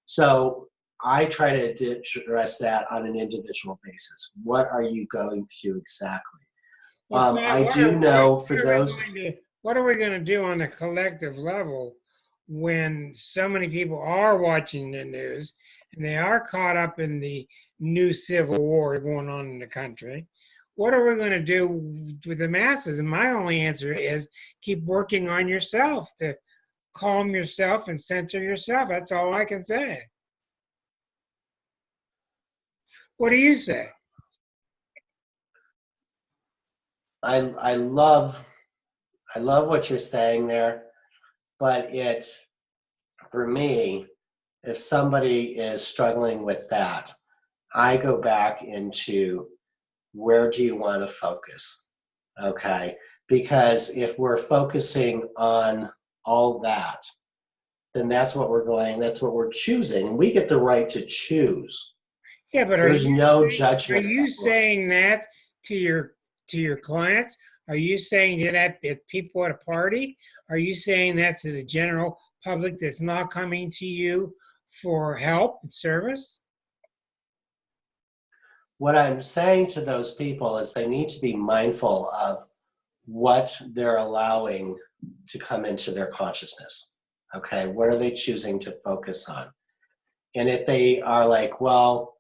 So I try to address that on an individual basis. What are you going through exactly? I do know for those. What are we going to do on a collective level when so many people are watching the news and they are caught up in the new civil war going on in the country? What are we going to do with the masses? And my only answer is keep working on yourself to calm yourself and center yourself. That's all I can say. What do you say? I love what you're saying there, but for me, if somebody is struggling with that, I go back into where do you want to focus? Okay. Because if we're focusing on all that, then that's what we're choosing. And we get the right to choose. Yeah, but there's no judgment. Are you saying that to your clients? Are you saying that at people at a party? Are you saying that to the general public that's not coming to you for help and service? What I'm saying to those people is they need to be mindful of what they're allowing to come into their consciousness. Okay, what are they choosing to focus on? And if they are like, well,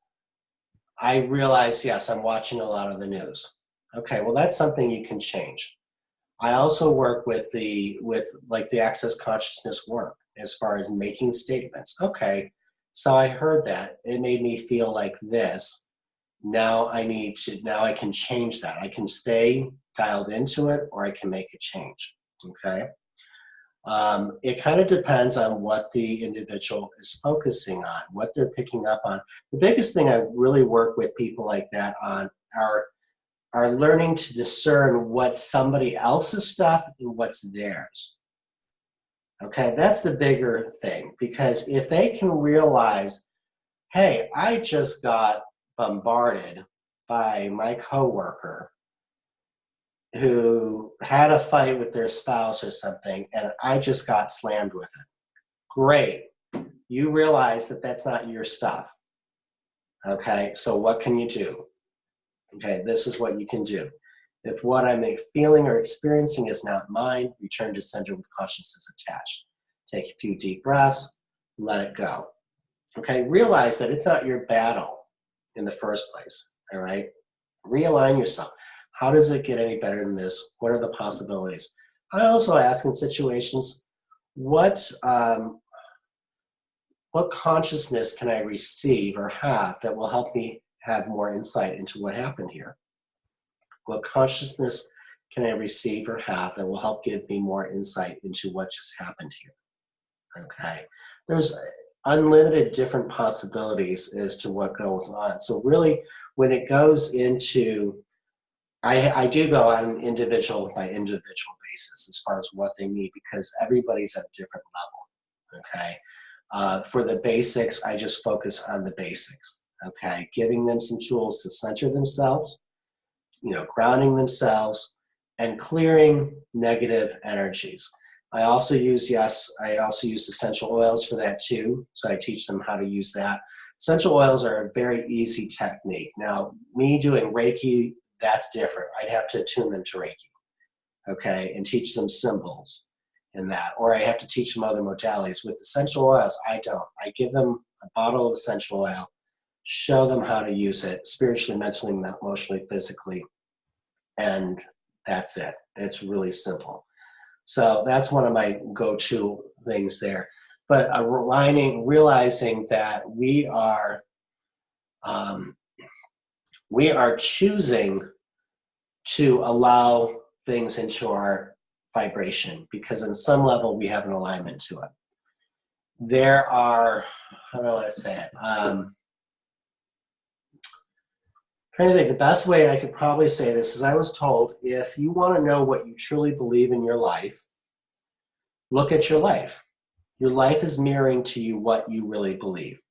I realize, yes, I'm watching a lot of the news. Okay, well, that's something you can change. I also work with the access consciousness work as far as making statements. Okay, so I heard that. It made me feel like this. Now I can change that. I can stay dialed into it or I can make a change. Okay. It kind of depends on what the individual is focusing on, what they're picking up on. The biggest thing I really work with people like that on are learning to discern what's somebody else's stuff and what's theirs. Okay, that's the bigger thing, because if they can realize, hey, I just got bombarded by my coworker who had a fight with their spouse or something, and I just got slammed with it. Great. You realize that that's not your stuff. Okay, so what can you do? Okay, this is what you can do. If what I'm feeling or experiencing is not mine, return to center with consciousness attached. Take a few deep breaths, let it go. Okay, realize that it's not your battle in the first place, all right? Realign yourself. How does it get any better than this? What are the possibilities? I also ask in situations, what consciousness can I receive or have that will help me have more insight into what happened here? What consciousness can I receive or have that will help give me more insight into what just happened here? Okay. There's unlimited different possibilities as to what goes on. So really, when it goes into, I do go on an individual by individual basis as far as what they need, because everybody's at a different level. Okay. For the basics, I just focus on the basics. Okay. Giving them some tools to center themselves, grounding themselves, and clearing negative energies. I also use essential oils for that too. So I teach them how to use that. Essential oils are a very easy technique. Now, me doing Reiki, that's different. I'd have to attune them to Reiki, okay, and teach them symbols in that. Or I have to teach them other modalities. With essential oils, I don't. I give them a bottle of essential oil, show them how to use it spiritually, mentally, emotionally, physically, and that's it. It's really simple. So that's one of my go-to things there. But realizing that we are choosing to allow things into our vibration, because on some level we have an alignment to it. There are, how do I want to say it? Trying to think, the best way I could probably say this is, I was told, if you want to know what you truly believe in your life, look at your life. Your life is mirroring to you what you really believe.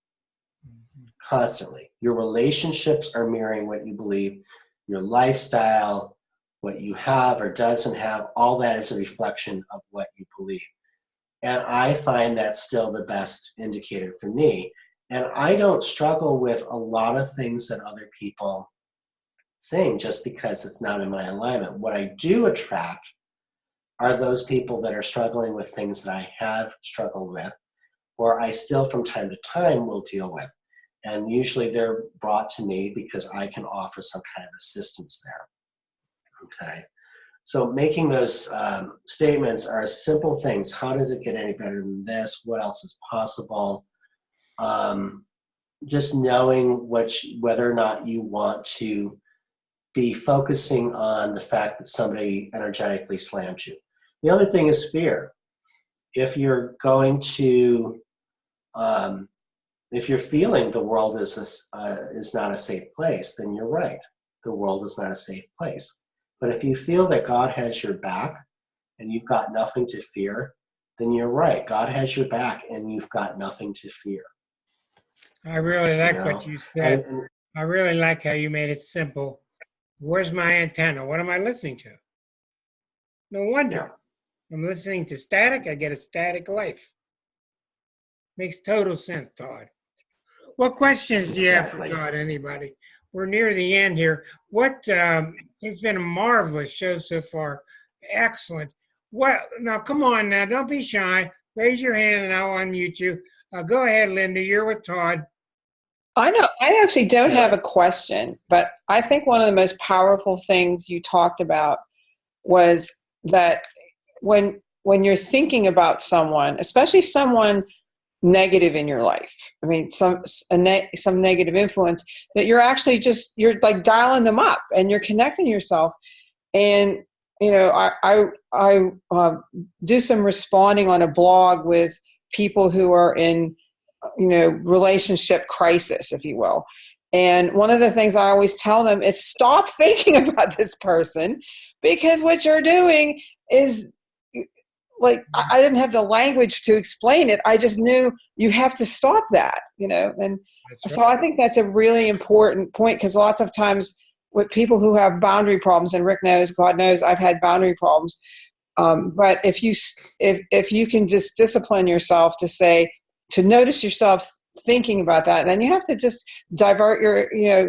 Constantly. Your relationships are mirroring what you believe. Your lifestyle, what you have or doesn't have, all that is a reflection of what you believe. And I find that still the best indicator for me. And I don't struggle with a lot of things that other people saying just because it's not in my alignment. What I do attract are those people that are struggling with things that I have struggled with, or I still from time to time will deal with. And usually they're brought to me because I can offer some kind of assistance there. Okay. So making those statements are simple things. How does it get any better than this? What else is possible? Just knowing whether or not you want to be focusing on the fact that somebody energetically slammed you. The other thing is fear. If you're going to, if you're feeling the world is not a safe place, then you're right. The world is not a safe place. But if you feel that God has your back and you've got nothing to fear, then you're right. God has your back and you've got nothing to fear. I really like what you said. I really like how you made it simple. Where's my antenna? What am I listening to? No wonder. I'm listening to static. I get a static life. Makes total sense, Todd. What questions do you have for Todd, anybody? We're near the end here. It's been a marvelous show so far. Excellent. Now, come on now. Don't be shy. Raise your hand and I'll unmute you. Go ahead, Linda. You're with Todd. I know. I actually don't have a question, but I think one of the most powerful things you talked about was that when you're thinking about someone, especially someone negative in your life, I mean, some negative influence, that you're actually you're like dialing them up and you're connecting yourself. And, I do some responding on a blog with people who are in, relationship crisis, if you will. And one of the things I always tell them is stop thinking about this person, because what you're doing is, like, I didn't have the language to explain it. I just knew you have to stop that, and so I think that's a really important point, because lots of times with people who have boundary problems, and Rick knows, God knows, I've had boundary problems. But if you can just discipline yourself to notice yourself thinking about that, then you have to just divert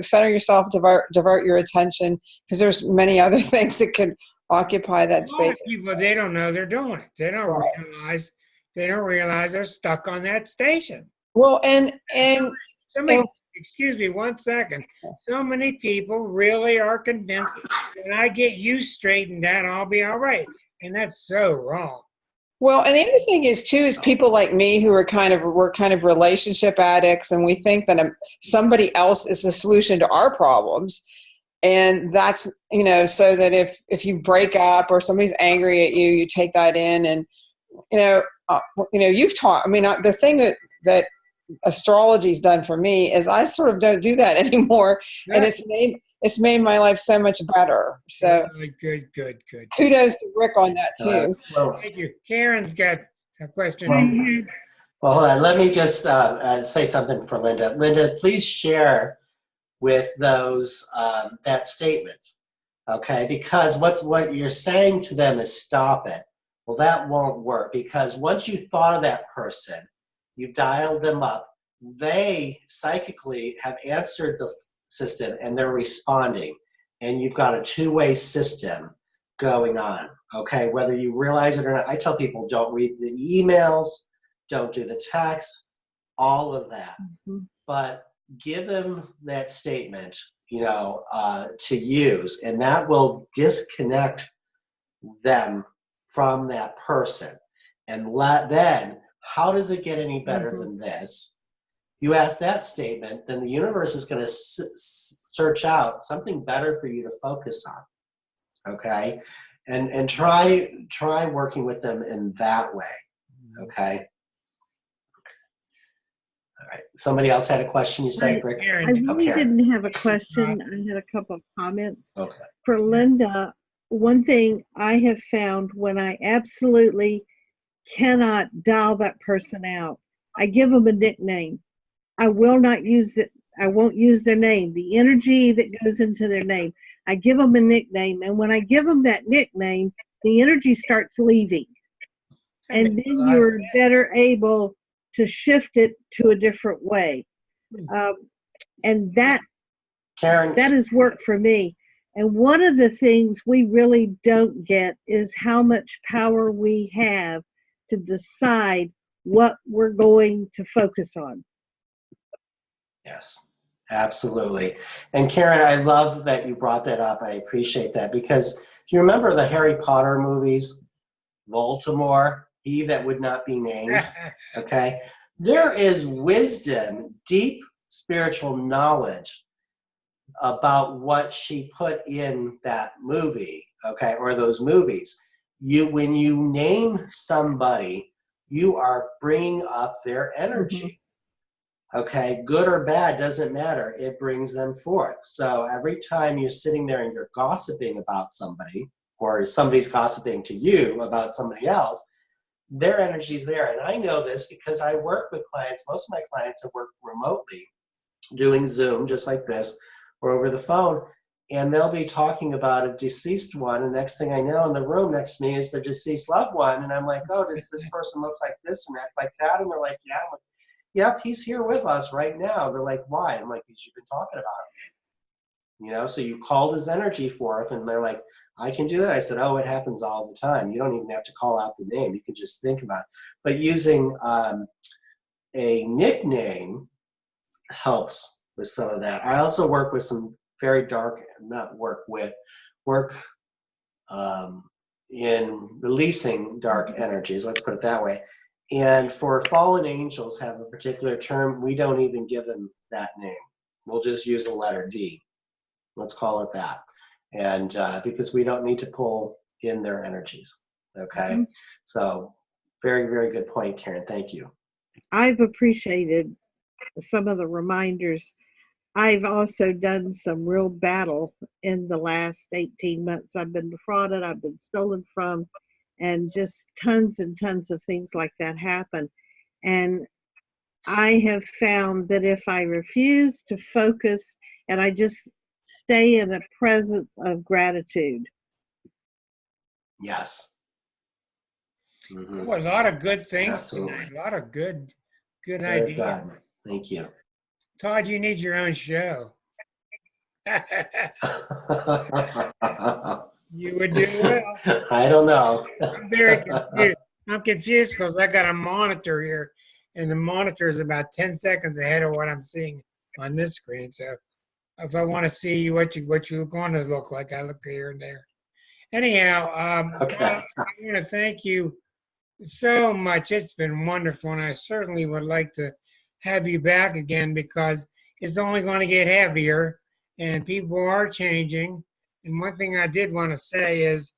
center yourself, divert your attention, because there's many other things that could occupy that space. A lot of people, they don't know they're doing it. They don't realize they're stuck on that station. Well, excuse me 1 second. So many people really are convinced when I get you straightened out, I'll be all right. And that's so wrong. Well, and the other thing is too is people like me who are we're kind of relationship addicts, and we think that somebody else is the solution to our problems, and that's so that if you break up or somebody's angry at you, you take that in, and you've taught. I mean, the thing that astrology's done for me is I sort of don't do that anymore, and it's made my life so much better. So good. Kudos to Rick on that too. Thank you. Karen's got a question. Well, hold on. Let me just say something for Linda. Linda, please share with those that statement, okay? Because what you're saying to them is stop it. Well, that won't work, because once you thought of that person, you dialed them up, they psychically have answered the system and they're responding, and you've got a two-way system going on, okay? Whether you realize it or not. I tell people, don't read the emails, don't do the texts, all of that. But give them that statement, to use, and that will disconnect them from that person. And then, how does it get any better than this? You ask that statement, then the universe is going to search out something better for you to focus on, okay? And try working with them in that way, okay? All right. Somebody else had a question, you said, Rick? I really didn't have a question. I had a couple of comments. Okay. For Linda, one thing I have found when I absolutely cannot dial that person out, I give them a nickname. I will not use it. I won't use their name. The energy that goes into their name, I give them a nickname. And when I give them that nickname, the energy starts leaving. And then you're better able to shift it to a different way. And that has worked for me. And one of the things we really don't get is how much power we have to decide what we're going to focus on. Yes, absolutely. And Karen, I love that you brought that up. I appreciate that, because do you remember the Harry Potter movies? Voldemort, he that would not be named, okay? There is wisdom, deep spiritual knowledge about what she put in that movie, okay, or those movies. When you name somebody, you are bringing up their energy, okay? Good or bad, doesn't matter. It brings them forth. So every time you're sitting there and you're gossiping about somebody, or somebody's gossiping to you about somebody else, their energy's there. And I know this because I work with clients. Most of my clients have worked remotely, doing Zoom, just like this, or over the phone, and they'll be talking about a deceased one, and next thing I know, in the room next to me is their deceased loved one, and I'm like, oh, does this person look like this and act like that? And they're like, yeah. I'm like, yep, he's here with us right now. They're like, why? I'm like, because you've been talking about him. So you called his energy forth, and they're like, I can do that. I said, oh, it happens all the time. You don't even have to call out the name. You can just think about it. But using a nickname helps with some of that. I also work with some very dark, work in releasing dark energies, let's put it that way. And for fallen angels have a particular term, we don't even give them that name. We'll just use the letter D. Let's call it that. And because we don't need to pull in their energies, okay? So very, very good point, Karen. Thank you. I've appreciated some of the reminders. I've also done some real battle in the last 18 months. I've been defrauded, I've been stolen from, and just tons and tons of things like that happen. And I have found that if I refuse to focus and I just stay in the presence of gratitude. Yes. Well, a lot of good things Absolutely. tonight. A lot of good Very ideas. good. Thank you. Tod, you need your own show. You would do well. I don't know. I'm very confused. I'm confused because I got a monitor here, and the monitor is about 10 seconds ahead of what I'm seeing on this screen. So if I want to see what you're going to look like, I look here and there. Anyhow, Okay. I want to thank you so much. It's been wonderful, and I certainly would like to have you back again because it's only going to get heavier, and people are changing. And one thing I did want to say is,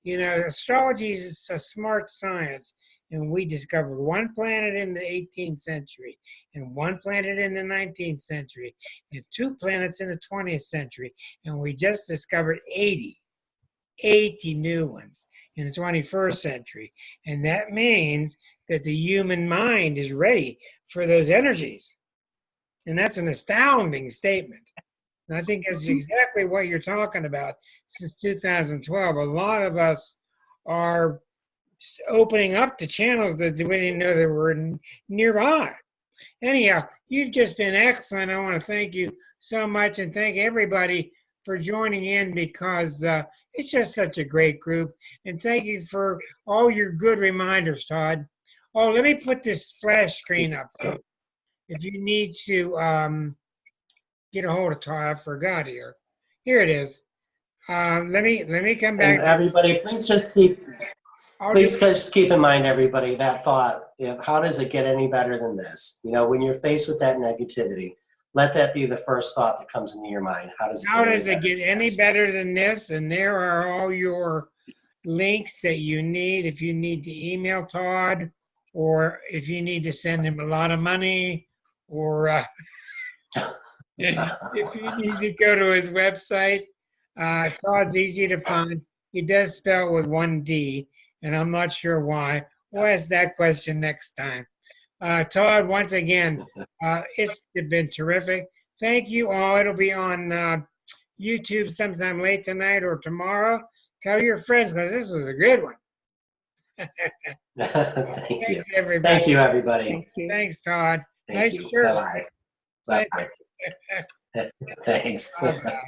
astrology is a smart science, and we discovered one planet in the 18th century, and one planet in the 19th century, and two planets in the 20th century, and we just discovered 80 new ones in the 21st century. And that means that the human mind is ready for those energies. And that's an astounding statement. And I think that's exactly what you're talking about. Since 2012, a lot of us are opening up the channels that we didn't know that were nearby. Anyhow, you've just been excellent. I want to thank you so much and thank everybody for joining in because it's just such a great group. And thank you for all your good reminders, Tod. Oh, let me put this flash screen up. So if you need to get a hold of Tod, I forgot here. Here it is. Let me come back. And everybody, please just keep in mind, everybody, that thought, how does it get any better than this? When you're faced with that negativity, let that be the first thought that comes into your mind. How does it get any better than this? And there are all your links that you need if you need to email Tod, or if you need to send him a lot of money, or if you need to go to his website. Tod's easy to find. He does spell with one D, and I'm not sure why. We'll ask that question next time. Tod, once again, it's been terrific. Thank you all. It'll be on YouTube sometime late tonight or tomorrow. Tell your friends because this was a good one. Thanks, everybody. Thank you, everybody. Thank you. Thanks, Tod. Thank you. Bye-bye. Bye-bye. Thanks. Bye-bye.